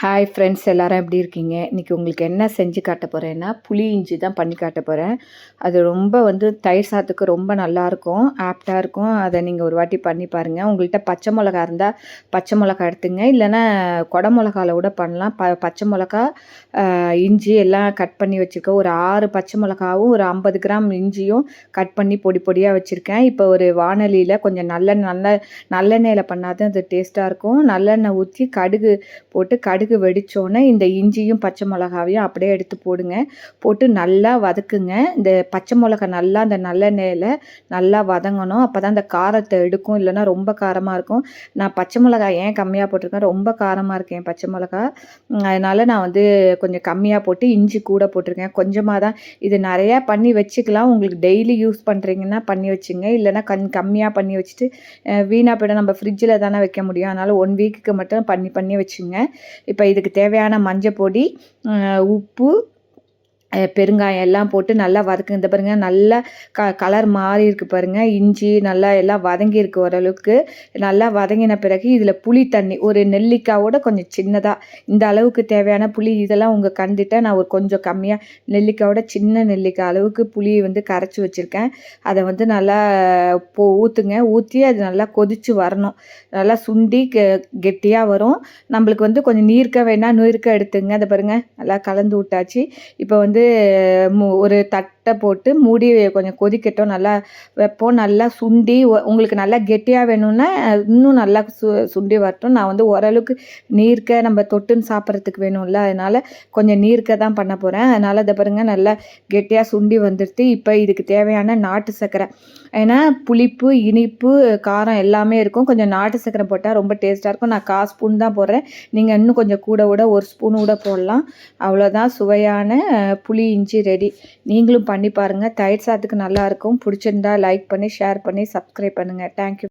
Hi friends, எல்லாரும் எப்படி இருக்கீங்க? இன்றைக்கி உங்களுக்கு என்ன செஞ்சு காட்ட போகிறேன்னா, புளி இஞ்சி தான் பண்ணி காட்ட போகிறேன். அது ரொம்ப தயிர் சாதத்துக்கு ரொம்ப நல்லாயிருக்கும், ஆப்டாக இருக்கும். அதை நீங்கள் ஒரு வாட்டி பண்ணி பாருங்கள். உங்கள்கிட்ட பச்சை மிளகா இருந்தால் பச்சை மிளகா எடுத்துங்க, இல்லைன்னா கொடை மிளகாவில் கூட பண்ணலாம். பச்சை மிளகா, இஞ்சி எல்லாம் கட் பண்ணி வச்சுருக்கேன். ஒரு 6 பச்சை மிளகாவும் ஒரு 50 கிராம் இஞ்சியும் கட் பண்ணி பொடி பொடியாக வச்சுருக்கேன். இப்போ ஒரு வானலியில் கொஞ்சம் நல்லெண்ணெயில் பண்ணால் தான் அது டேஸ்ட்டாக இருக்கும். நல்லெண்ணெய் ஊற்றி கடுகு போட்டு கடுகு வெடித்தோடனே இந்த இஞ்சியும் பச்சை மிளகாவையும் அப்படியே எடுத்து போடுங்க. போட்டு நல்லா வதக்குங்க. இந்த பச்சை மிளகா நல்லா அந்த நல்லெண்ணெயில் நல்லா வதங்கணும். அப்போ தான் அந்த காரத்தை எடுக்கும், இல்லைன்னா ரொம்ப காரமாக இருக்கும். நான் பச்சை மிளகாய் ஏன் கம்மியாக போட்டிருக்கேன், ரொம்ப காரமாக இருக்கேன் பச்சை மிளகா, அதனால் நான் கொஞ்சம் கம்மியாக போட்டு இஞ்சி கூட போட்டிருக்கேன். கொஞ்சமாக தான், இது நிறையா பண்ணி வச்சுக்கலாம். உங்களுக்கு டெய்லி யூஸ் பண்ணுறீங்கன்னா பண்ணி வச்சுங்க, இல்லைன்னா கம்மியாக பண்ணி வச்சுட்டு வீணாக போய்டும். நம்ம ஃப்ரிட்ஜில் தானே வைக்க முடியும், அதனால் 1 வீக்குக்கு மட்டும் பண்ணி வச்சுங்க. இப்போ இதுக்கு தேவையான மஞ்சள் பொடி, உப்பு, பெருங்காயம் எல்லாம் போட்டு நல்லா வதக்குங்க. இந்த பாருங்கள், நல்லா கலர் மாறி இருக்குது பாருங்கள். இஞ்சி நல்லா எல்லாம் வதங்கியிருக்கு. ஓரளவுக்கு நல்லா வதங்கின பிறகு இதில் புளி தண்ணி, ஒரு நெல்லிக்காயோட கொஞ்சம் சின்னதாக இந்த அளவுக்கு தேவையான புளி, இதெல்லாம் உங்கள் கண்டுட்டு நான் ஒரு கொஞ்சம் கம்மியாக நெல்லிக்காயோட சின்ன நெல்லிக்காய் அளவுக்கு புளி கரைச்சி வச்சுருக்கேன். அதை நல்லா ஊற்றுங்க. ஊற்றி அது நல்லா கொதித்து வரணும். நல்லா சுண்டி கெட்டியாக வரும். நம்மளுக்கு கொஞ்சம் நீர்க்க வேணால் நீர்க்க எடுத்துங்க. அதை பாருங்கள், நல்லா கலந்து விட்டாச்சு. இப்போ ஒரு தட்டை போட்டு மூடி கொஞ்சம் கொதிக்கட்டும். நல்லா வைப்போம். நல்லா சுண்டி உங்களுக்கு நல்லா கெட்டியாக வேணும்னா இன்னும் நல்லா சுண்டி வரட்டும். நான் ஓரளவுக்கு நீர்க்க நம்ம தொட்டுன்னு சாப்பிட்றதுக்கு வேணும்ல, அதனால் கொஞ்சம் நீர்க்க தான் பண்ண போகிறேன். அதனால் இதை பாருங்கள், நல்லா கெட்டியாக சுண்டி வந்துடுது. இப்போ இதுக்கு தேவையான நாட்டு சர்க்கரை, ஏன்னா புளிப்பு, இனிப்பு, காரம் எல்லாமே இருக்கும். கொஞ்சம் நாட்டு சர்க்கரை போட்டால் ரொம்ப டேஸ்ட்டாக இருக்கும். நான் 1/4 ஸ்பூன் தான் போடுறேன். நீங்கள் இன்னும் கொஞ்சம் கூட 1 ஸ்பூன் கூட போடலாம். அவ்வளோதான், சுவையான புளி இஞ்சி ரெடி. நீங்களும் பண்ணி பாருங்கள். தயிர் சாதத்துக்கு நல்லாயிருக்கும். பிடிச்சிருந்தா லைக் பண்ணி, ஷேர் பண்ணி, சப்ஸ்கிரைப் பண்ணுங்கள். தேங்க்யூ.